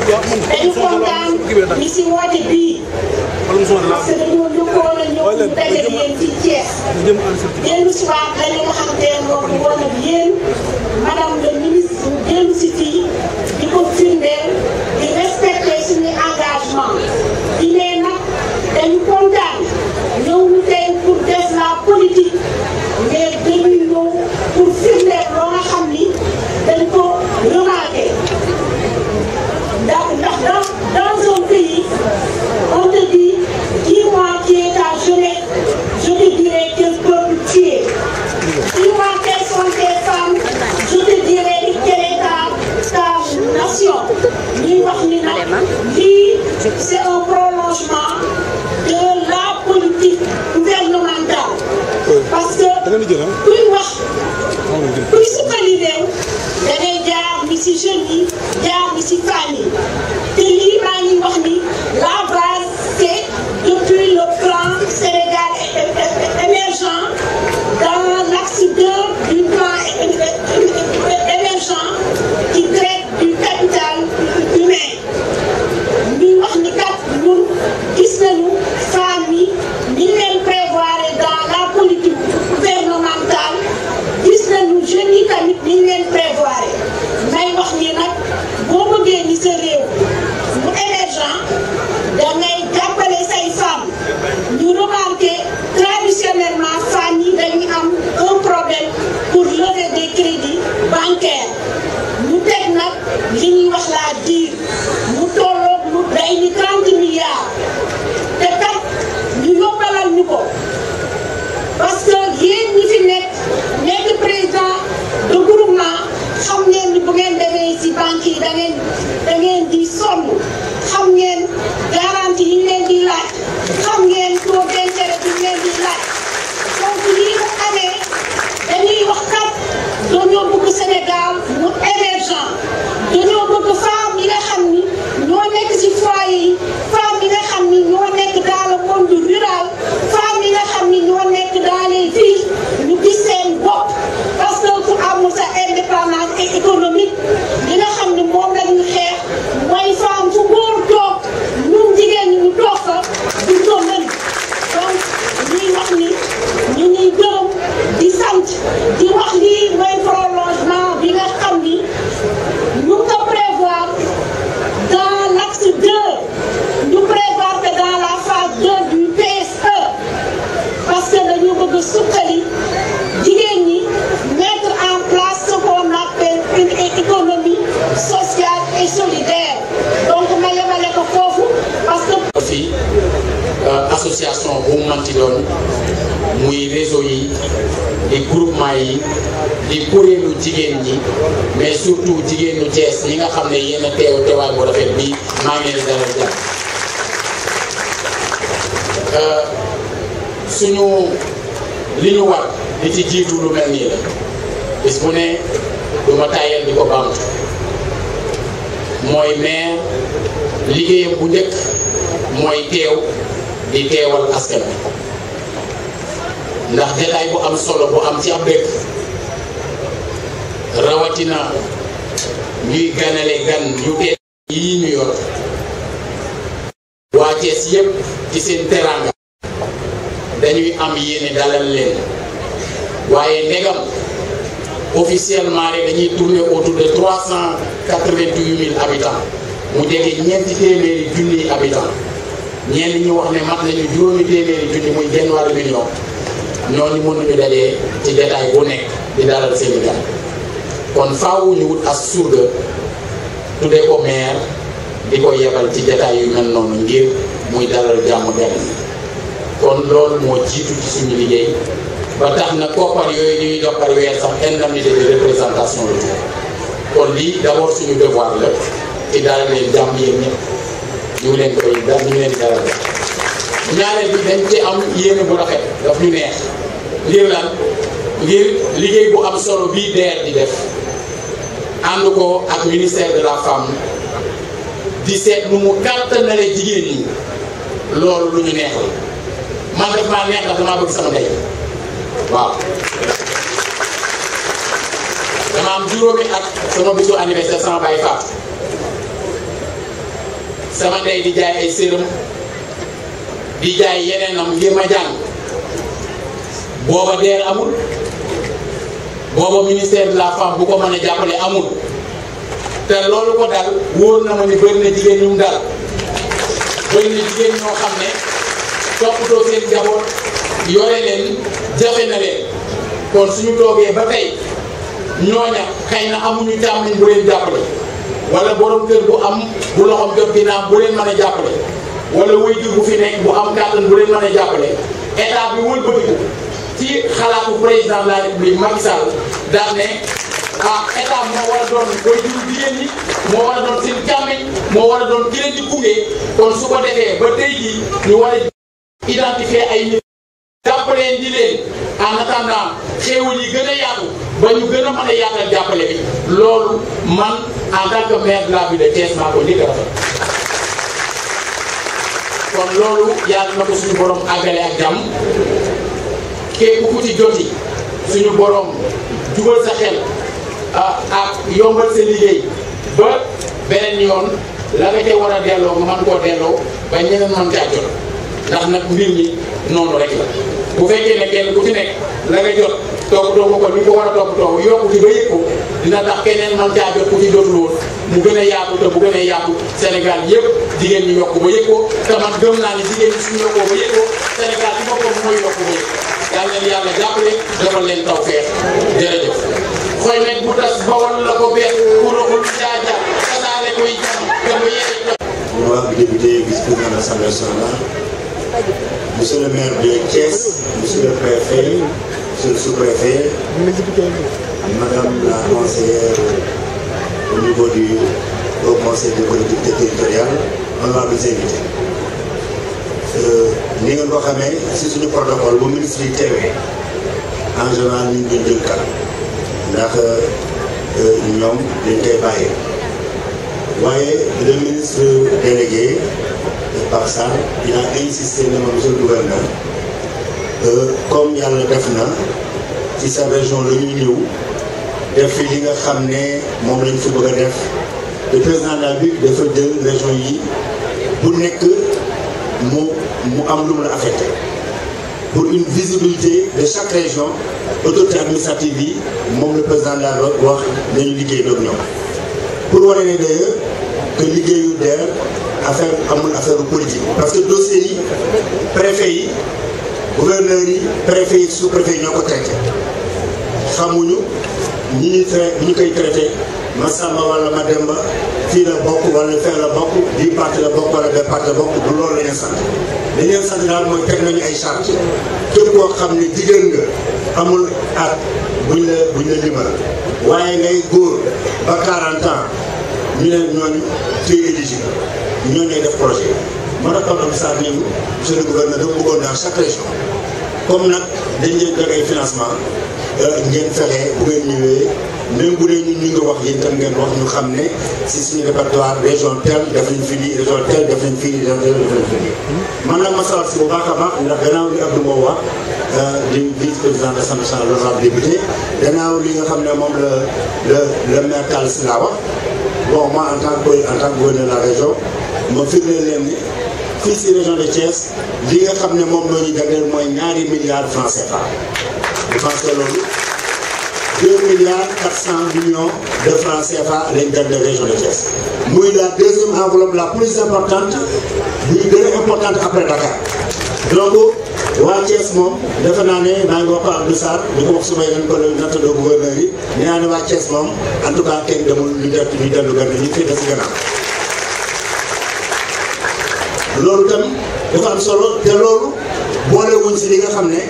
dañu kontaan ni si woote bii parce que dañoo lëkkoon a ñëw ñu daje yéen ci Thiès dellu si waat la ñu nga xam te moom woon ak yéen madame le ministre dellu si fii di ko firndeel di respecter suñu engagement di ne nag dañu kontaan ñëw ñu tey pour def la politique mais dañu ñëw pour firndeel loo nga xam ni dañ ko remarqué ndax dans un pays on te dit dis-moi qui est ta jeunesse je te dirai quel peuple tu es dis-moi quelles sont tes femmes je te dirai quelle est ta nation ñuy wax ni nag lii c'est un prolongement de la politique gouvernementale parce que kuy wax kuy suqali réew da ngay jaar ni ci jeunes yi jaar ni ci famille te lii maa ngi wax ni la base c'est depuis le plan Sénégal émergent dans l'axe 2 du plan émergent qui traite du capital humain ñuy wax ni kat ñun gis nañu femmes yi ni leen prévoir dans la politique gouvernementale gis nañu jeunes yi tamit ni leen prévoir may wax ni nag boo bëggee ni sa réew mu émergent da ngay jàppale say femmes ñu remarqué traditionnellement femmes yi dañuy am un problème pour lever des crédits bancaires ñu teg nag li ñuy wax la DIR mu tolloog lu day ni 30 milliards te kat ñu yóbbalal ñu ko parce que yéen ñi fi nekk président de groupement xam ngeen ni bu ngeen demee ci banque yi da ngeen di sonn xam ngeen garantie yi ñu leen di laaj xam ngeen taux d'intérêt bi ñu leen di laaj donc lii bu amee dañuy wax kat dañoo bëgg Sénégal mu émergent dañoo bëgg femmes yi nga xam ni ñoo nekk ci foyer yi femmes yi nga xam ni ñoo nekk dans le monde rural femmes yi nga xam ni ñoo nekk dans les villes ñu gis seen bopp parce que ku amul sa indépendance économique li nga xam ni moom la ñu xeex mooy femme fu góor toog ñun jigéen ñi ñu toog fa du ko mën donc ñuy wax ni ñu ngi gërëm di sant di wax lii mooy prolongement bi nga xam ni ñu ngi ko prévoir dans l'axe 2 ñu prévoir que dans la phase 2 du PSE parce que dañu bëgg suqali jigéen ñi mettre en place ce qu'on appelle une économie sociale et solidaire donc ma yemale ko foofu parce que fii association bu mu manti doon muy réseau yi di groupement yi di kuréelu jigéen ñi mais surtout jigéenu Thiès ñi nga xam ne yéen a teewaay bu rafet bi maa ngi leen di dalal jàmm suñu li ñu war di ci jiitu lu mel nii la bis bu ne du ma tàyyeel di ko bamtu mooy maire liggéeyam bu njëkk mooy teew di teewal askan bi ndax détail bu am solo bu am ci ab dëkk rawatina ñuy ganale gan yu teel yi ñu yor waa Thiès yépp ci seen teraanga dañuy am yéene dalal leen waaye ndegam officiellement rek dañuy tourner autour de 388 000 habitants mu jege ñeenti téeméeri junniy habitants ñenn ñi wax ne mat nañu juróomi téeméeri junni muy genn wàllu million ñooñu mënuñu dajee ci détail bu nekk di dalal seeni gan kon faaw ñu wut as surga tuddee ko maire di ko yebal ci détail yu mel noonu ngir muy dalal jàmm gan kon loolu moo jiitu ci suñu liggéey ba tax na koppar yooyu ñuy jox par weer sax indemnité de représentation la tudd kon lii d'abord suñu devoir la ci dalal leen jàmm yéen ñëpp ñu ngi leen di dalal ñaareel bi dañ ci am yéene bu rafet daf ñu neex ngir lan ngir liggéey bu am solo bii DER di def ànd ko ak ministère de la femme di seet nu mu kàttanale jigéen ñi loolu lu ñu neex la man def maa neex ndax damaa bëgg sama ndey waaw dama am juróomi at sama bisu anniversaire sama baay faatu sama ndey di jaay ay sérum di jaay yeneenam ngir ma jàng booba DER amul booba ministère de la femme bu ko mën a jàppale amul te loolu ko dal wóor na ma ni bëri na jigéen ñu mu dal bëri na jigéen ñoo xam ne toppatoo seen jaboot yore leen jafe na leen kon suñu toogee ba tey ñooña xëy na amuñu càmmiñ bu leen jàppale wala borom kër bu am bu loxoom jot ginnaaw bu leen mën a jàppale wala waajur bu fi nekk bu am kàttan bu leen mën a jàppale état bi wëlbatiku ci xalaatu président de la république Macky Sall daal ne état moo war a doon waajur jigéen ñi moo war a doon seen càmmiñ moo war a doon ki leen di gunge kon su ko defee ba tey jii ñu war a identifier ay nit jàppaleen di leen en attendant xéewal yi gën a yaatu ba ñu gën a mën a yaatal jàppale bi loolu man en tant que maire de la ville de Thiès maa ko njëkk a rafet kon loolu yàlla na ko suñu borom àggale ak jàmm képp ku ci joti suñu borom jubal sa xel ak yombal sa liggéey ba beneen yoon la nga ca war a delloo nga mën koo delloo ba ñeneen mën caa jot ndax nag mbir mi noonu rek la bu fekkee ne kenn ku ci nekk la nga jot toppatoo ko ni ko war a toppatoo yokku ci ba yëg ko dina tax keneen mën caa jot ku ci jotul woon mu gën a yaatu te bu gën a yaatu Sénégal yëpp jigéen ñi yokku ba yëg ko te man gëm naa ne jigéen ñi suñu yokkoo ba yëg ko Sénégal ci boppam mooy yokku ba yëg yàlla leen yàlla jàppale defal leen tawfeex jërëjëf xoy nekk bu tas bawal la ko beex ku roxul jaaja tasaare koy jam ba yee moi député vice-président de l'Assemblée nationale, monsieur le maire de Thiès, monsieur le préfet, monsieur le sous-préfet, madame la conseillère au niveau du Haut Conseil de collectivité territoriale, honorables invités. Ni ngeen ko xamee si suñu protocole bu ministre yi teewee en général ñu ngi jël kàddu ndax ñoom dañ koy bàyyi. waaye le ministre délégué Pape Sarr il a insisté ne ma monsieur le gouverneur comme yàlla def na ci sa région la ñuy ñëw def fi li nga xam ne moom lañ fi bëgg a def le président de la République dafa jël région yi bu nekk mu am lu mu la affecté pour une visibilité de chaque région autorité administrative yi moom le président de la wax nañu liggéey doog ñoom pour wane ne d'ailleurs que liggéeyu DER amul affaire politique parce que dossiers yi préfet yi gouverneurs yi préfet yi sous-préfet yi ñoo ko traité xamuñu ñi ñu koy traité Massamba wala Mademba fii la bokk wala fee la bokk bii parti la bokk wala bee parti la bokk du loolu la ñu sant li ñu sant daal mooy teg nañu ay charte képp koo xam ne jigéen nga amul at buñ la limal waaye ngay góor ba 40 ans ñu ne ñooñu tu es éligible ñooñu ñooy def projet moo tax comme ça ñun monsieur le gouverneur dafa bëggoon dans chaque région comme nag dañ leen jox ay financement ngeen fexe bu ngeen ñëwee même bu dee ñun ñu ngi wax yéen tam ngeen wax ñu xam ne si suñu répertoire région tel def nañ fi nii région tel def nañ fii région tel def nañ fi nii man nag ma sawar si bu baax a baax ndax gannaaw li Abdou Mbow wax di vice-président de l'Assemblée nationale l'honorable député gannaaw li nga xam ne moom le maire Tall si laa wax bon moi en tant que gouverneur de la région ma firndeel leen ni fii si région de Thiès li nga xam ne moom loo ñu jagleel mooy ñaari milliards francs CFA je pense que loolu 2 milliards 400 millions de francs CFA lañ jagleel région de Thiès muy la deuxième enveloppe la plus importante bi gën a importante après Dakar donc waa Thiès moom defe naa ne maa ngi wax ko Abdou Sarr di ko wax su may leen ko nattandoo gouverneur yi nee naa ne waa Thiès moom en tout cas kenn demul ñu dellu gannaaw ñu fi des gannaaw loolu tam dafa am solo te loolu boole wuñ si li nga xam ne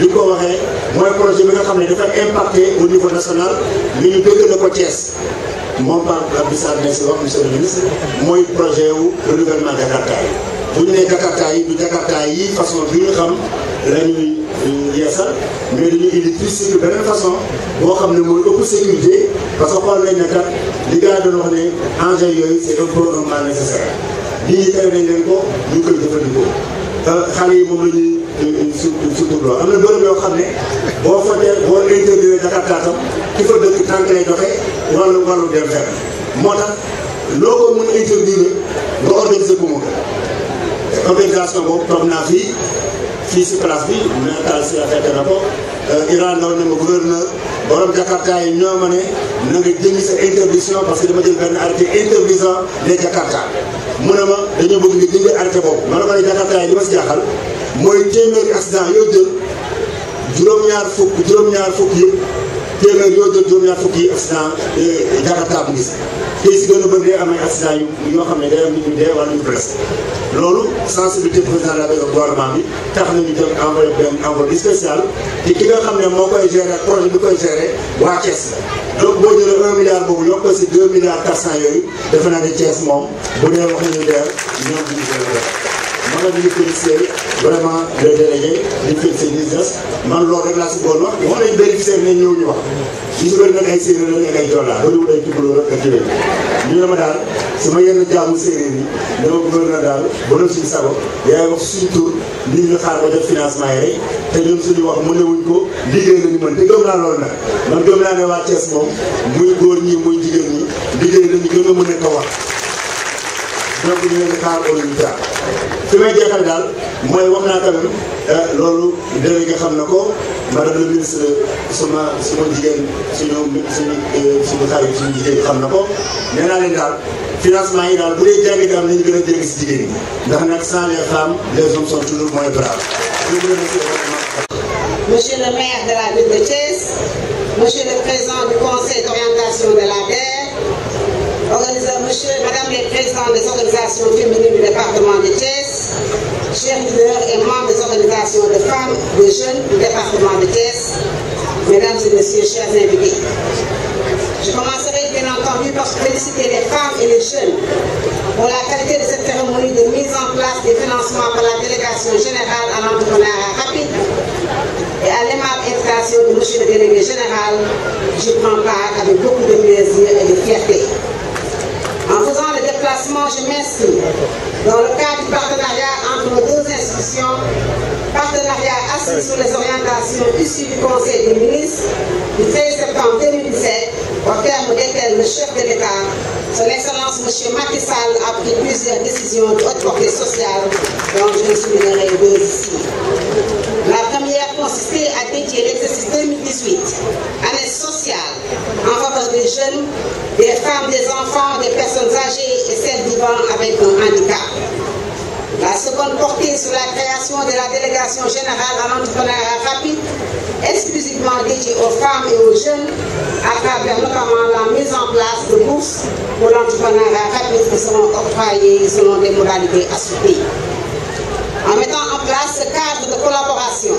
li ko waxee mooy projet bi nga xam ne dafa impacté au niveau national li ñu dëgg la ko Thiès moom Pape Abdou Sarr ne si wax monsieur le ministre mooy projet wu renouvellement Jakarta yi bu ñu nee Jakarta yi du Jakarta yi façon bi ñu xam la ñuy yeesal mais dañuy indi tricycle beneen façon boo xam ne mooy ëpp sécurité parce que xool nañ ne kat li gars yi doon wax ne engins yooyu c'est un peu un mal nécessaire nit ñi tere nañ leen ko ñu koy jëfandikoo xale yi moom la ñuy suturloo am na bërëb yoo xam ne boo fa boo interdire Jakarta tam ki fa dëkk tànk lay doxee wàllu dem fer moo tax loo ko mën a interdire nga organiser ko moom organisation boobu toog naa fii si place bi natal si la fekk na ko Iran ndaw ne ma gouverneur borom Jakarta yi ñoo ma ne na nga jënd sa interdiction parce que dama jël benn arrêté interdisant les Jakarta mu ne ma dañoo bëgg nga dindi arrêté boobu ma ne ko ne Jakarta yi li ma si jaaxal mooy téeméeri accident yoo jël juróom-ñaar fukk yëpp téeméer yoo jël juróom-ñaar fukk yi accident Jakarta bu gis tey si gën a bëri day am ay accident yoo xam ne day am nit ñu dee wala ñu blessé loolu sensibilité président de la gouvernement bi tax nañu jël enveloppe benn enveloppe spéciale te ki nga xam ne moo koy gérer projet bi koy gérer waa Thiès la donc boo jëlee 1 milliard boobu yokk ko si 2 milliards 400 yooyu defe naa ne Thiès moom bu dee wax nañu leer ñoom duñu koy def ma nga ñu félicité vraiment le délégué di félicité ministre man loolu rek laa si bëggoon wax wax nañu bénéficiaire ne ñëw ñu wax ñu si bëri nag ay séeréer lañu ak ay joolaa bëriwul ay tukulóor ak ak yooyu ñu ne ma daal sama yenn jaamu séeréer yi dama bëgg na daal ba doon suñu sago yaay wax suñu tur nit ñi xaar ko def financement yi rek te ñun suñu wax mënewuñ ko liggéey nañu mën te gëm naa loolu nag man gëm naa ne waa Thiès moom muy góor ñi muy jigéen ñi liggéey nañu gën a mën a ko wax donc ñu leen di xaar au résultat fi may jeexal daal mooy wax naa quand même loolu délégué xam na ko madame le ministre suma jigéen suñu xarit suñu jigéen xam na ko nee naa leen daal financement yi daal bu dee jàng di am nañu gën a jàng si jigéen ñi ndax nag sans les femmes les hommes sont toujours moins braves. Monsieur le maire de la ville de Thiès, monsieur le président du conseil d'orientation de la DER, madame les présidents des organisations féminines du département de Thiès, chers leaders et membres des organisations de femmes, de jeunes du département de Thiès, mesdames et messieurs, chers invités. Je commencerai bien entendu par féliciter les femmes et les jeunes pour la qualité de cette cérémonie de mise en place des financements par la délégation générale à l'entrepreneuriat rapide et à l'aimable invitation de monsieur le délégué général. J'y prends part avec beaucoup de plaisir et de fierté. En faisant le déplacement, je m'inscris dans le cadre du partenariat entre nos deux institutions, partenariat assis sur les orientations issues du Conseil des ministres du 13 septembre 2017, au terme desquelles le chef de l'État, son Excellence M. Macky Sall, a pris plusieurs décisions de haute portée sociale, dont je ne soulignerai deux ici. La première consistait à dédier l'exercice 2018, année sociale, en faveur des jeunes, des femmes, des enfants, des personnes âgées et celles vivant avec un handicap. La seconde portée sur la création de la délégation générale à l'entrepreneuriat rapide, exclusivement dédiée aux femmes et aux jeunes, à travers notamment la mise en place de bourses pour l'entrepreneuriat rapide qui seront octroyées selon des modalités assoupties. En mettant en place ce cadre de collaboration,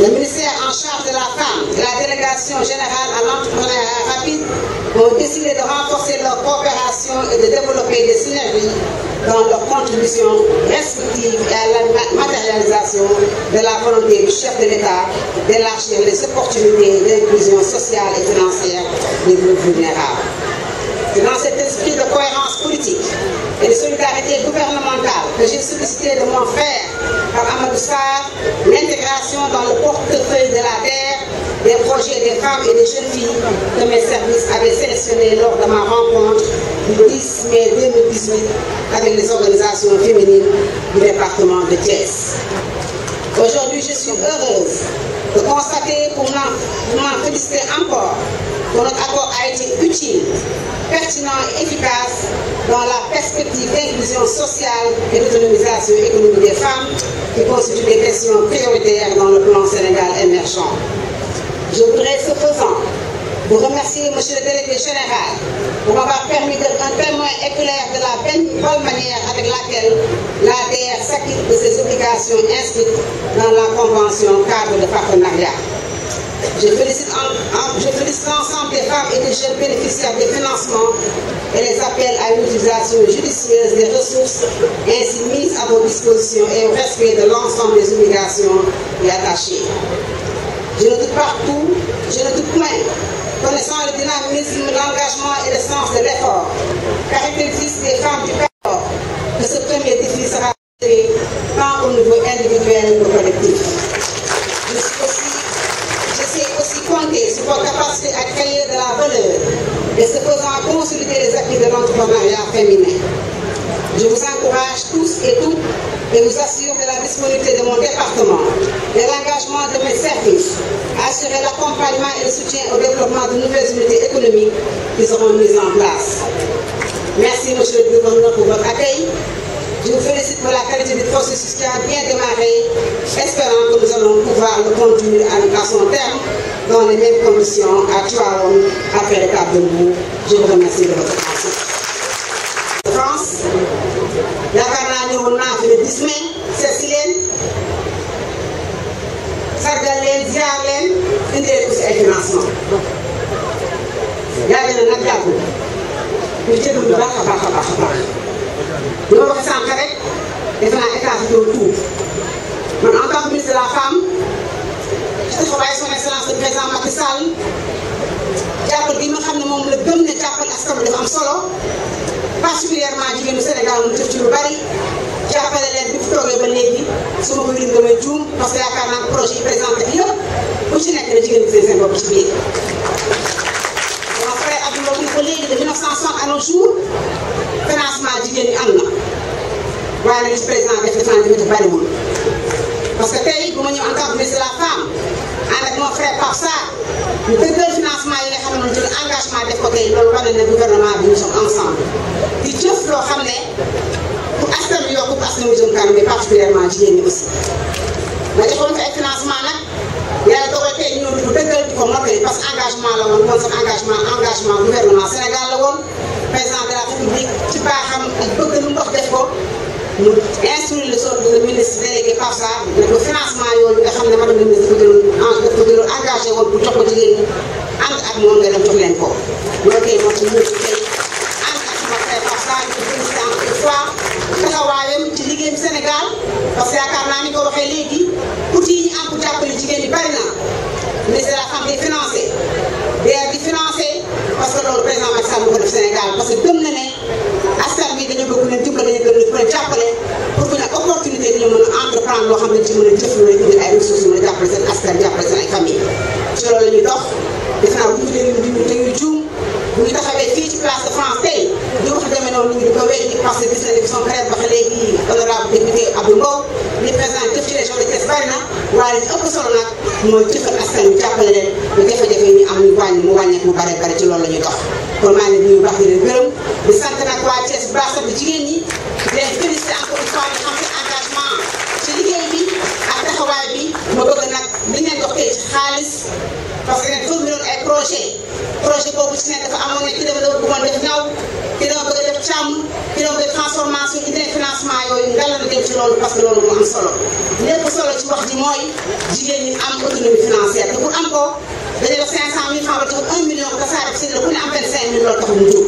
le ministère en charge de la femme et la délégation générale à l'entrepreneuriat rapide ont décidé de renforcer leur coopération et de développer des synergies dans leur contribution respective et à la matérialisation de la volonté du chef de l'État d'élargir les opportunités d'inclusion sociale et financière des groupes vulnérables. C'est dans cet esprit de cohérence politique et de solidarité gouvernementale que j'ai sollicité de mon frère, par Amadou Sarr, l'intégration dans le portefeuille de la DER des projets des femmes et des jeunes filles que mes services avaient sélectionnés lors de ma rencontre du 10 mai 2018 avec les organisations féminines du département de Thiès. Aujourd'hui, je suis heureuse de constater, pour m'en féliciter encore, que notre accord a été utile, pertinent et efficace dans la perspective d'inclusion sociale et d'autonomisation économique des femmes qui constituent des questions prioritaires dans le plan Sénégal émergent. Je voudrais, ce faisant, vous remercier, monsieur le délégué général, pour m'avoir permis d'être un témoin éclair de la bonne manière avec laquelle l'ADR s'acquitte de ses obligations inscrites dans la convention cadre de partenariat. Je félicite l'ensemble des femmes et des jeunes bénéficiaires des financements et les appels à une utilisation judicieuse des ressources ainsi mises à vos dispositions et au respect de l'ensemble des obligations y attachées. Je ne doute pas tout, je ne doute point, connaissant le dynamisme, l'engagement et le sens de l'effort, caractéristique des femmes du corps, que ce premier défi sera fait tant au niveau individuel que collectif. Je sais aussi compter sur votre capacité à créer de la valeur et se faisant consolider les les acquis de l'entrepreneuriat féminin. Je vous encourage tous et toutes et vous assure de la disponibilité de mon département et l'engagement de mes services à assurer l'accompagnement et le soutien au développement de nouvelles unités économiques qui seront mises en place. Merci, Monsieur le Gouverneur, pour votre accueil. Je vous félicite pour la qualité du processus qui a bien démarré, espérant que nous allons pouvoir le continuer à son terme dans les mêmes conditions à Tivaouane après le Cap de Mbour. Je vous remercie de votre attention. France, yaakaar naa ñëwoon naa fi le 10 mai seet si leen sargal leen ziar leen indi leen aussi ay financement yàgg na nag yàggul ñu jégalu bu baax a baax a baax a baax li ma waxee sànq rek defe naa état bi doon tuub man en tant que ministre de la femme ci taxawaay son excellence le président Macky Sall jàppal gi nga xam ne moom la gëm ne jàppal askan bi dafa am solo particulièrement jigéenu Sénégal mu def ci lu bari jàppale leen bi fi toogee ba léegi su ma ko lim damay juum parce que yaakaar naa projet yi présenté bi yëpp ku ci nekk na jigéen ñi seen bopp ci biir. mon frère Abdou Mbow ko léegi de 1960 à nos jours financement jigéen ñi am na waaye nag li président def defe naa def bariwul parce que tey bu ma ñëw en tant que ministre de la femme ànd ak mon frère Pape Sarr ñu dëggal financement yi nga xam ne jël engagement def ko tey loolu wane na gouvernement bi ñu sommes ensemble di jëf loo xam ne pour askan wi yokku pour askan wi jëm kanam mais particulièrement jigéen ñi aussi. ma defoon ko ay financement nag yàlla dogal tey ñëw di ko dëggal di ko mottali parce que engagement la woon kon sax engagement gouvernement Sénégal la woon président de la République ci baaxam ak bëgg lu mu wax def ko mu instruire le ministre délégué Pape Sarr ne ko financement yooyu nga xam ne madame le ministre dafa jëloon engagé woon pour jox ko jigéen ñi ànd ak moom nga dem jox leen ko loolu kay moo ci ñëw tey ànd ak sama frère Pape Sarr di félicité encore une fois taxawaayam ci liggéeyam Sénégal parce que yaakaar naa ni ko waxee léegi outils yi ñu am pour jàppale jigéen ñi bari na ministre de la femme di financé DER di financé parce que loolu président Macky Sall moo ko def Sénégal parce que gëm na ne askan bi dañoo bëgg leen dimbali dañoo bëgg leen jàppale pour que ñu opportunité bi ñu mën a entreprendre loo xam ne ci mën a jëf lu leen indi ay ressources mën a jàppale seen askan jàppale seen ay famille ci loolu la ñuy dox def naa bu ñu leen di ñu dañuy juum bu ñu taxawee fii ci place de France tey di wax demee noonu ñu di ko weddi parce que gis nañu ne son frère wax léegi honorable député Abdou Mbow li président jëf ci région de Thiès bari na waaye li ëpp solo nag mooy jëfal askan wi jàppale leen ba jafe-jafe yi ñu am ñu wàññi mu wàññeeku mu bare bare ci loolu la ñuy dox kon maa ngi leen di nuyu baax di leen gërëm di sant nag waa Thiès bu baax sant jigéen ñi di leen félicité encore une fois ñu xam seen engagement ci liggéey bi ak taxawaay bi ma bëgg nag li ngeen dox tey ci xaalis parce que ngeen formé woon ay projet boobu ci ne dafa amoon ne ki dama doon bëggoon def ñaw ki dama bëgg a def càmm ki dama bëgg transformation indi leen financement yooyu nga la dem ci loolu parce que loolu moo am solo lépp solo ci wax ji mooy jigéen ñi am autonomie financière te pour am ko dañuy def 500 000 francs ba jox 1 million ka saa rek si la ku ne am 25 000 loolu taxul mu jóg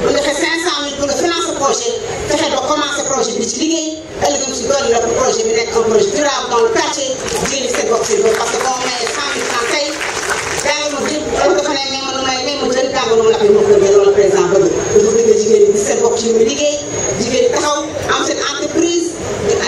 bu ñu defee 500 000 pour nga financer projet fexe ba commencer projet bi ci liggéey ëllëgam si doon la pour projet bi nekk un projet durable dans le quartier jigéen ñi seen bopp seen bopp parce que boo mayee 100 000 francs tey jàngal ma jël loolu dafa ne mais man may ma jël jàngal ma la koy mën a loolu la président bëgg dafa bëgg jigéen ñi seen bopp ci muy liggéey jigéen ñi taxaw am seen entreprise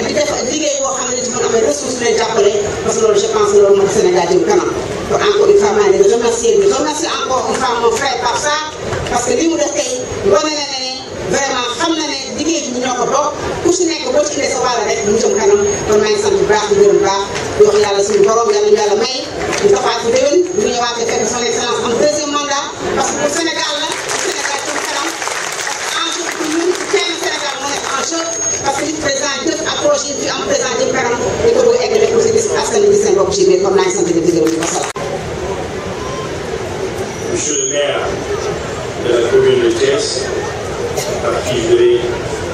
di def liggéey boo xam ne ci mën amee ressources leen jàppale parce que loolu je pense que loolu moo Sénégal jëm kanam kon encore une fois maa ngi leen di remercier encore une fois mon frère Pape Sarr parce que li mu def tey wane na ne vraiment xam na ne liggéey bi ñoo ko bokk ku si nekk boo ci indee sa wàll rek mu jëm kanam kon maa ngi sant bu baax di gërëm baax di wax yàlla suñu borom yàlla ñu yàlla may ñu taxawaat fi déwén bu ñu ñëwaatee fekk son excellence am deuxième mandat parce que pour Sénégal la Sénégal jëm kanam enjeu pour ñun kenn Sénégal moo nekk enjeu parce que li président jëf ak projet yi fi am président jëm kanam dañ ko bëgg a eggale pour si gis askan wi gis seen bopp ci biir comme naa ngi sant di gërëm di wasalaam. Monsieur le maire de la commune de Thiès, par qui je vais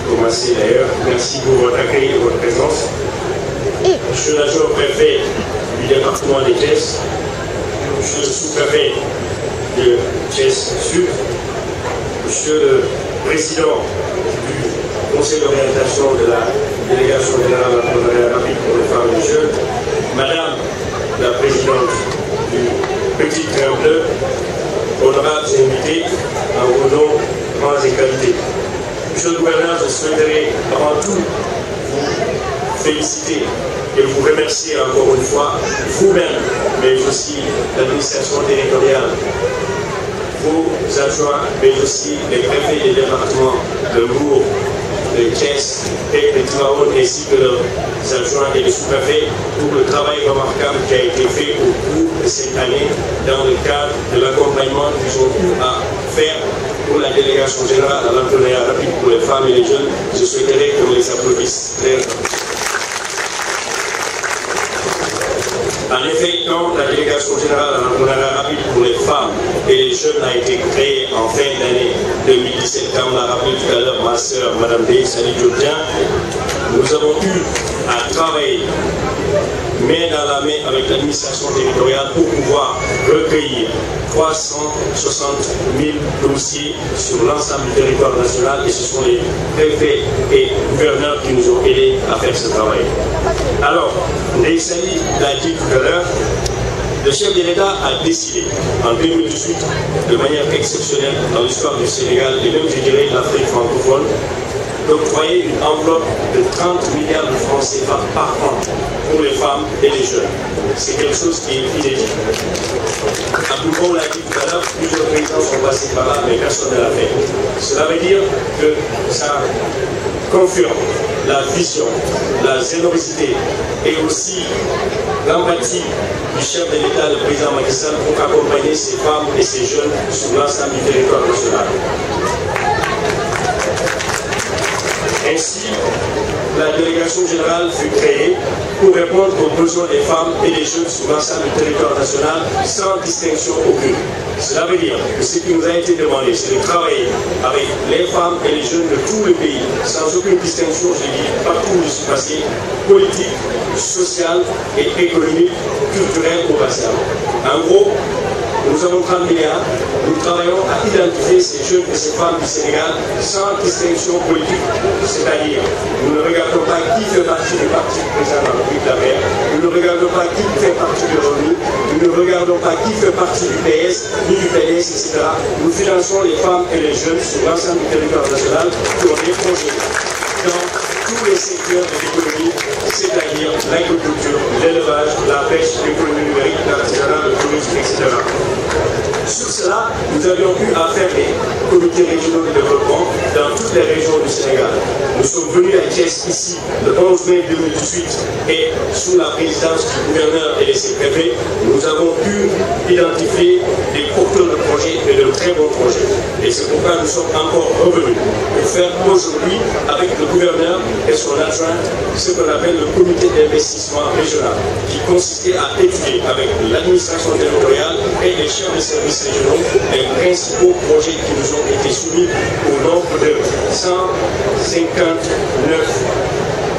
commencer d'ailleurs, merci pour votre accueil et votre présence. Monsieur l'adjoint-préfet du département de Thiès, monsieur le sous-préfet de Thiès Sud, monsieur le président du conseil d'orientation de la délégation générale de l'entrepreneuriat rapide pour les femmes et les jeunes, madame la présidente du Petit Train Bleu, honorables invités à vos noms, rangs et qualités. Monsieur le gouverneur, je souhaiterais avant tout vous féliciter et vous remercier encore une fois, vous-même, mais aussi l'administration territoriale. vos adjoints, mais aussi les préfets des départements de Mbour, de Thiès et de Tivaouane, ainsi que leurs adjoints et les sous-préfets pour le travail remarquable qui a été fait au cours de cette année dans le cadre de l'accompagnement qu'ils ont eu à faire pour la délégation générale à l'entrepreneuriat rapide pour les femmes et les jeunes. Je souhaiterais qu'on les applaudisse très rapidement. En effet, quand la délégation générale à l'entrepreneuriat rapide pour les femmes et les jeunes a été créée en fin d'année 2017, comme l'a rappelé tout à l'heure ma soeur, Mme Dey Sali Diopien, nous avons eu à travailler main dans la main avec l'administration territoriale pour pouvoir recueillir 360 000 dossiers sur l'ensemble du territoire national, et ce sont les préfets et gouverneurs qui nous ont aidés à faire ce travail. Alors, Dey Sali l'a dit tout à l'heure, le chef de l'État a décidé en 2018, de manière exceptionnelle dans l'histoire du Sénégal et même, je dirais, de l'Afrique francophone, d'octroyer une enveloppe de 30 milliards de francs CFA par an pour les femmes et les jeunes. C'est quelque chose qui est inédit. Abdou l'a dit tout à l'heure, plusieurs présidents sont passés par là, mais personne ne l'a fait. Cela veut dire que ça confirme la vision, la générosité et aussi l'empathie du chef de l'État, le président Macky Sall, pour accompagner ces femmes et ces jeunes sur l'ensemble du territoire national. Ainsi, la délégation générale fut créée pour répondre aux besoins des femmes et des jeunes sur l'ensemble du territoire national sans distinction aucune. Cela veut dire que ce qui nous a été demandé, c'est de travailler avec les femmes et les jeunes de tout le pays, sans aucune distinction, je dis, partout où je suis passé, politique, sociale et économique, culturelle au bassin. En gros, nous avons 30 milliards, nous travaillons à identifier ces jeunes et ces femmes du Sénégal sans distinction politique, c'est-à-dire nous ne regardons pas qui fait partie du parti du président de la République d'Amérique, nous ne regardons pas qui fait partie de l'ONU, nous ne regardons pas qui fait partie du PS, ni du PDS, etc. Nous finançons les femmes et les jeunes sur l'ensemble du territoire national pour des projets dans tous les secteurs de l'économie, c'est-à-dire l'agriculture, l'élevage, la pêche, l'économie numérique, l'artisanat, le tourisme, etc. Sur cela, nous avions eu à faire des comités régionaux de développement dans toutes les régions du Sénégal. Nous sommes venus à Thiès ici le 11 mai 2018 et sous la présidence du gouverneur et de ses préfets, nous avons pu identifier des porteurs de projets et de très bons projets. Et c'est pourquoi nous sommes encore revenus pour faire aujourd'hui avec le gouverneur et son adjoint ce qu'on appelle le comité d'investissement régional, qui consistait à étudier avec l'administration territoriale et les chefs de services régionaux les principaux projets qui nous ont été soumis au nombre de 159,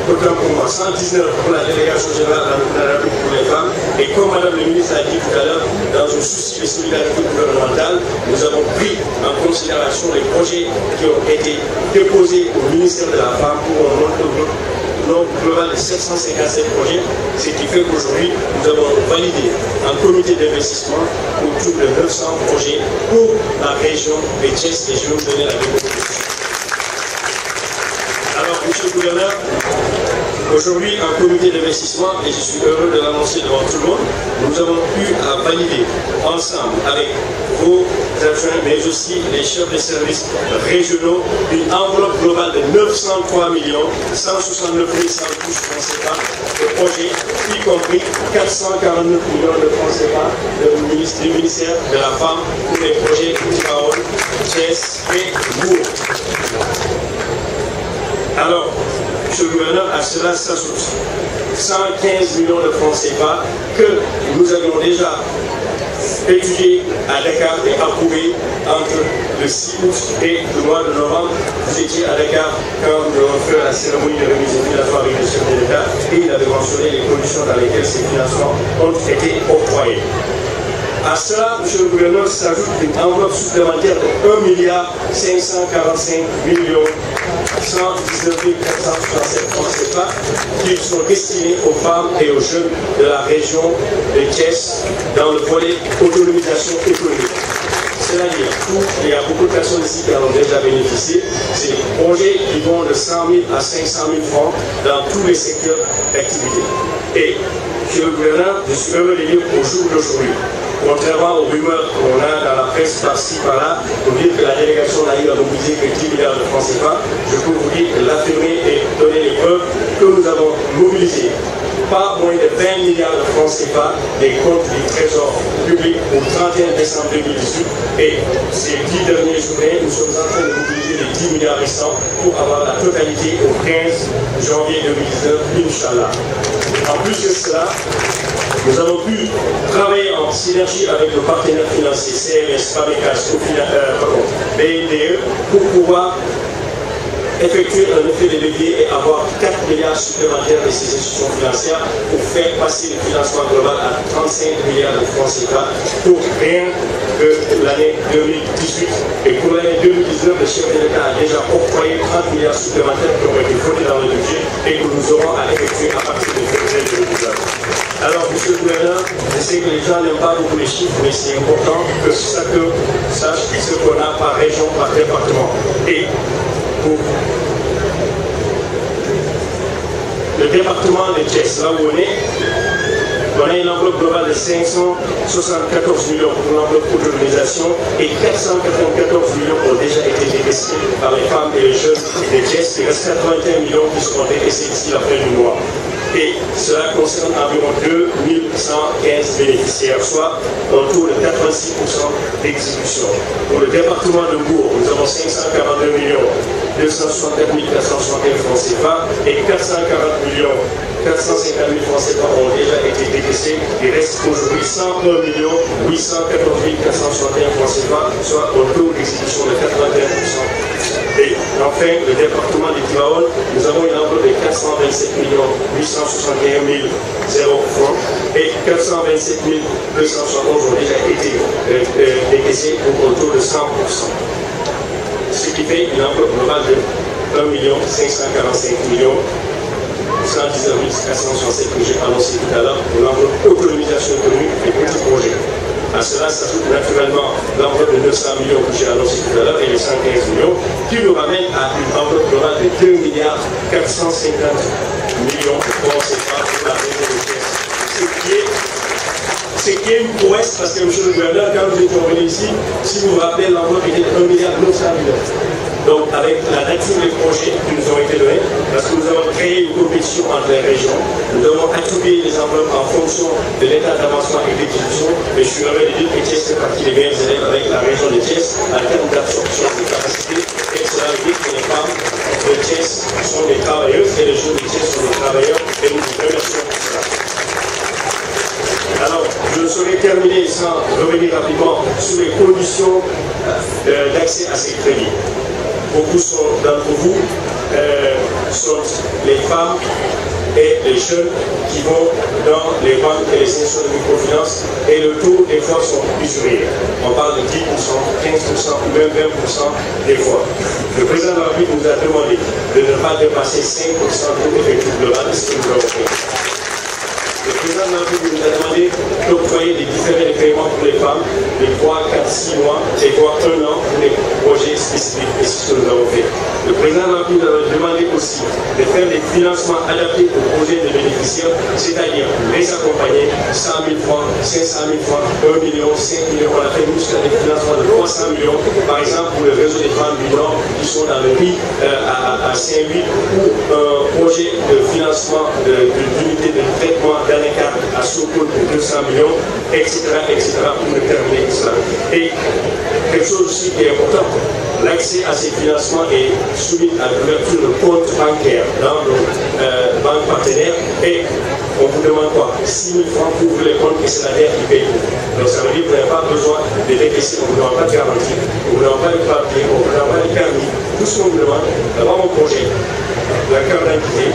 autant pour moi, 119 pour la délégation générale de la République pour les femmes. Et comme Madame le ministre a dit tout à l'heure, dans un souci de solidarité gouvernementale, nous avons pris en considération les projets qui ont été déposés au ministère de la Femme pour un nombre global de 757 projets, ce qui fait qu'aujourd'hui, nous avons validé un comité d'investissement autour de 900 projets pour la région de Thiès, et je vais vous donner la démographie. Alors, monsieur le gouverneur, aujourd'hui, un comité d'investissement, et je suis heureux de l'annoncer devant tout le monde, nous avons eu à valider ensemble avec vos adjoints, mais aussi les chefs de services régionaux, une enveloppe globale de 903 169 112 francs CFA de projets, y compris 449 millions de francs CFA du ministère de la Femme pour les projets Tivaouane, Thiès et Mbour. Alors, monsieur le gouverneur, à cela s'ajoute 115 millions de francs CFA que nous avions déjà étudié à Dakar et approuvé entre le 6 août et le mois de novembre. Vous étiez à Dakar quand nous avons fait la cérémonie de remise des financements avec le chef de l'État, et il avait mentionné les conditions dans lesquelles ces financements ont été octroyés. À cela, monsieur le gouverneur, s'ajoute une enveloppe supplémentaire de 1,545 milliards 119 467 francs CFA qui sont destinés aux femmes et aux jeunes de la région de Thiès dans le volet autonomisation économique. C'est-à-dire, il y a beaucoup de personnes ici qui en ont déjà bénéficié, c'est des projets qui vont de 100 000 à 500 000 francs dans tous les secteurs d'activité. Et monsieur le gouverneur, je suis heureux de dire au jour d'aujourd'hui, contrairement aux rumeurs qu'on a dans la presse par-ci par-là, pour dire que la délégation n'a eu à mobiliser que 10 milliards de francs CFA, je peux vous dire que l'affirmer et donner les preuves que nous avons mobilisé pas moins de 20 milliards de francs CFA des comptes du Trésor public au 31 décembre 2018 et ces 10 dernières journées, nous sommes en train de mobiliser les 10 milliards restants pour avoir la totalité au 15 janvier 2019, Inch'Allah. En plus de cela, nous avons pu travailler en synergie avec nos partenaires financiers CRS, FAMECAS, BNDE pour pouvoir effectuer un effet de levier et avoir 4 milliards supplémentaires de ces institutions financières pour faire passer le financement global à 35 milliards de francs CFA pour rien que l'année 2018. Et pour l'année 2019, le chef de l'État a déjà octroyé 30 milliards supplémentaires qui ont été votés dans le budget et que nous aurons à effectuer à partir de février 2019. Alors, monsieur le gouverneur, je sais que les gens n'aiment pas beaucoup les chiffres, mais c'est important que chacun sache ce qu'on a par région, par département. Et pour le département de Thiès, là où on a une enveloppe globale de 574 millions pour l'enveloppe d'autonomisation et 494 millions ont déjà été décaissés par les femmes et les jeunes de Thiès. Il reste 81 millions qui seront décaissés d'ici la fin du mois. Et cela concerne environ 2115 bénéficiaires, soit un taux de 86% d'exécution. Pour le département de Bourg, nous avons 542 millions 264 461 francs CFA et 440 millions 450 000 francs CFA ont déjà été décaissés. Il reste aujourd'hui 101 millions 814 461 francs CFA, soit un taux d'exécution de 81%. Et enfin, le département de Tivaouane, nous avons une enveloppe de 427 861 000 francs et 427 271 ont déjà été décaissés pour un taux de 100%. Ce qui fait une enveloppe globale de 1 545 119 467 que j'ai annoncé tout à l'heure pour l'enveloppe autonomisation économique des petits projets. À cela s'ajoute naturellement l'enveloppe de 900 millions que j'ai annoncé tout à l'heure et les 115 millions qui nous ramènent à une enveloppe globale de 2 milliards 450 millions de francs CFA pour la région de Thiès. Ce qui est une prouesse parce que, monsieur le gouverneur, quand nous étions venus ici, si vous vous rappelez, l'enveloppe était de 1 milliard 900 millions. Donc, avec la nature des projets qui nous ont été donnés, parce que nous avons créé une compétition entre les régions, nous devons attribuer les enveloppes en fonction de l'état d'avancement et d'exécution. Mais je suis heureux de dire que Thiès fait partie des meilleurs élèves avec la région de Thiès en termes d'absorption de capacité. Et cela veut dire que les femmes de Thiès sont des travailleuses et les jeunes de Thiès sont des travailleurs. Et nous vous remercions pour cela. Alors, je ne saurais terminer sans revenir rapidement sur les conditions d'accès à ces crédits. Beaucoup d'entre vous sont les femmes et les jeunes qui vont dans les banques et les institutions de microfinance et le taux des fois sont usuriers. On parle de 10%, 15% ou même 20% des fois. Le président de la République nous a demandé de ne pas dépasser 5% de l'effectif global de ce que nous avons fait. Le président de la République nous a demandé d'octroyer des différés de paiement pour les femmes de 3, 4, 6 mois et voire 1 an pour des projets spécifiques. Et c'est ce que nous avons fait. Le président de la République nous a demandé aussi de faire des financements adaptés aux projets de bénéficiaires, c'est-à-dire les accompagner 100 000 francs, 500 000 francs, 1 million, 5 millions. On a fait jusqu'à des financements de 300 millions, par exemple pour le réseau des femmes du Nord qui sont dans le pays à Saint-Louis, ou un projet de financement d'unités de traitement d'Aneka à Sokol pour 200 millions, etc., pour ne terminer que cela. Et quelque chose aussi qui est important, l'accès à ces financements est soumis à l'ouverture de comptes bancaires dans nos banques partenaires et on vous demande quoi? 6 000 francs pour ouvrir les comptes et c'est la DER qui paye. Donc ça veut dire que vous n'avez pas besoin de décaisser, on ne vous demande pas de garantie, on ne vous demande pas de papier, on ne vous demande pas de permis. Tout ce qu'on vous demande, d'avoir mon projet, la carte d'identité,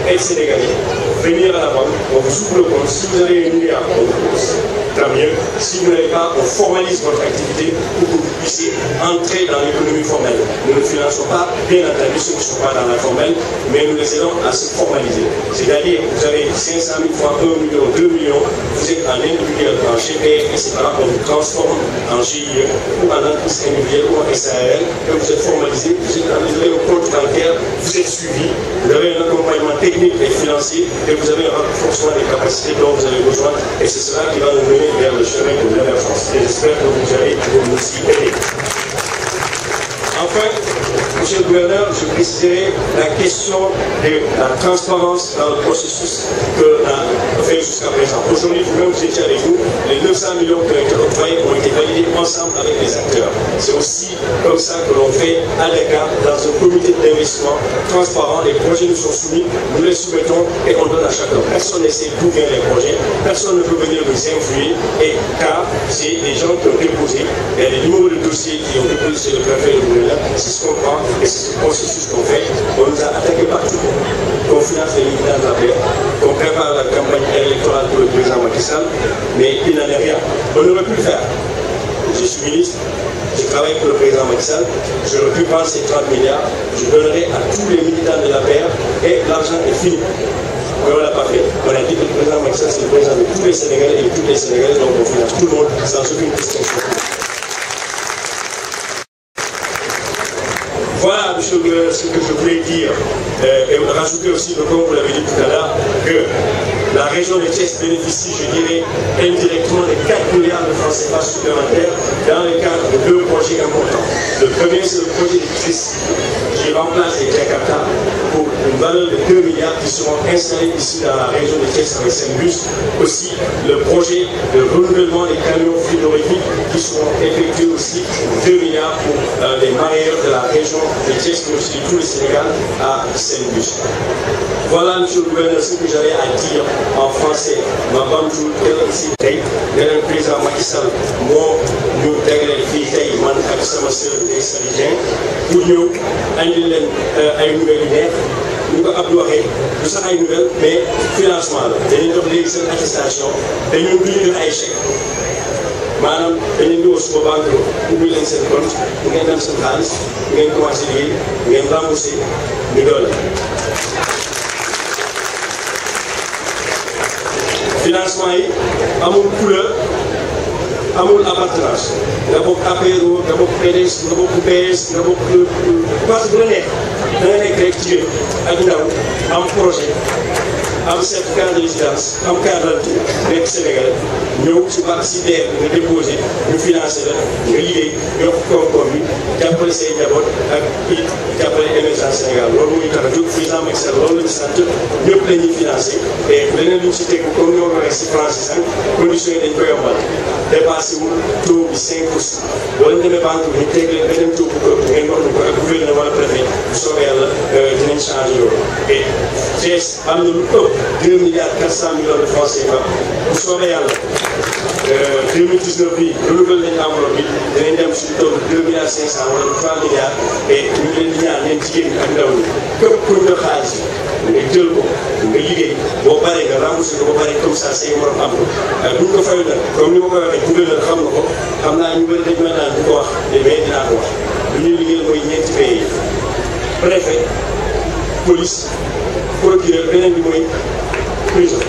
être sénégalais, venir à la banque, on vous ouvre le compte. Si vous avez une milliard, on vous pose. Tant mieux. Si vous n'avez pas, on formalise votre activité pour que vous puissiez entrer dans l'économie formelle. Nous ne finançons pas, bien entendu, ceux qui ne sont pas dans la formelle, mais nous les aidons à se formaliser. C'est-à-dire, vous avez 500 000 francs, 1 million, 2 millions, vous êtes en individuel, en GPF, etc. On vous transforme en GIE ou en entreprise individuelle ou en SARL, et vous êtes formalisé, vous avez un compte suivi, vous avez un accompagnement technique et financier et vous avez un renforcement des capacités dont vous avez besoin et c'est cela qui va nous mener vers le chemin de l'émergence. Et j'espère que vous allez nous y aider. Enfin, monsieur le gouverneur, je préciserai la question de la transparence dans le processus que l'on a fait jusqu'à présent. Aujourd'hui, vous-même, vous étiez avec nous, les 900 millions qui ont été octroyés ont été validés ensemble avec les acteurs. C'est aussi comme ça que l'on fait à Dakar, dans un comité d'investissement transparent. Les projets nous sont soumis, nous les soumettons et on donne à chacun. Personne n'essaie d'où viennent les projets, personne ne peut venir nous influer et car c'est les gens qui ont déposé, il y a des numéros de dossiers qui ont déposé sur le préfet de gouverneur. C'est ce qu'on prend et c'est ce processus qu'on fait. On nous a attaqué partout. Qu'on finance les militants de la paix, qu'on prépare la campagne électorale pour le président Macky Sall, mais il n'en est rien. On aurait pu le faire. Je suis ministre, je travaille pour le président Macky Sall, j'aurais pu prendre ces 30 milliards, je donnerai à tous les militants de la paix et l'argent est fini. Mais on ne l'a pas fait. On a dit que le président Macky Sall, c'est le président de tous les Sénégalais et de toutes les Sénégalaises, donc on finance tout le monde sans aucune distinction. Voilà, monsieur le gouverneur, ce que je voulais dire. Et rajouter aussi, comme vous l'avez dit tout à l'heure, que la région de Thiès bénéficie, je dirais, indirectement de 4 milliards de francs CFA supplémentaires dans le cadre de 2 projets importants. Le premier, c'est le projet de CRIS, qui remplace les Jakarta pour une valeur de 2 milliards qui seront installés ici dans la région de Thiès avec Saint-Bus. Aussi, le projet de renouvellement des camions frigorifiques qui seront effectués aussi 2 milliards pour les mareyeurs de la région de Thiès, mais aussi tout le Sénégal à Saint-Bus. Voilà, monsieur le gouverneur, ce que j'avais à dire en français. Ma bamtu tel ici tey le président Macky Sall moo ñu tegaleel fii tey man ak sama sœur Ndeye Saly Dieng pour ñëw andi leen ay nouvelles yu neex ñu ko Abdou waxee du sax ay nouvelles mais financement la dañuy jox léegi seen attestation dañu duñu ay chèques maanaam dañu ñëw suba banque ubbi leen seen compte bu ngeen dem seen xaalis bu ngeen commencé liggéey bu ngeen remboursé ñu doole. Financement yi amul couleur amul appartenance nga bokk APR nga bokk PDS nga bokk PS nga bokk parti bu la neex da nga nekk rek jigéen ak ndaw am projet am certificat de résidence am carte d'identité nekk Sénégal ñëw ci banque si DER nga déposé ñu financé la nga liggéey yokk koom-koom bi jàppale say njaboot ak it jàppale émergence Sénégal loolu muy tax a jóg président Macky Sall loolu la ñu sant ñëpp la ñuy financé et leneen lu ñu si tegu comme ñoo ko waxee si français sax conditions yi dañ koy yombal dépassé wul taux bi 5%. boo leen demee banque bi ñu teg leen beneen taux bu ko ngeen wax ñu ko ak gouverneur wala préfet bu soobee yàlla dinañ changé loolu et Thiès am na lu ëpp 2 milliards 400 millions de francs CFA bu soobee yàlla 2019 bi renouvelé nañu enveloppe bi dinañ dem suñu tool 2 milliards 500 wala 3 milliards et ñu ngi leen di ñaan leen jigéen ñi ak ndaw ñi képp ku ñu xaalis nga jël ko nga liggéey boo paree nga remboursé ko ba pare comme ça say morom am ko bu ñu ko fayul nag comme ni ma ko waxee gouverneur xam nga ko xam naa ñu bëri dañ ma naan du ko wax mais dinaa ko wax lu ñuy liggéeyal mooy ñeenti pays préfet police procureur beneen bi mooy prison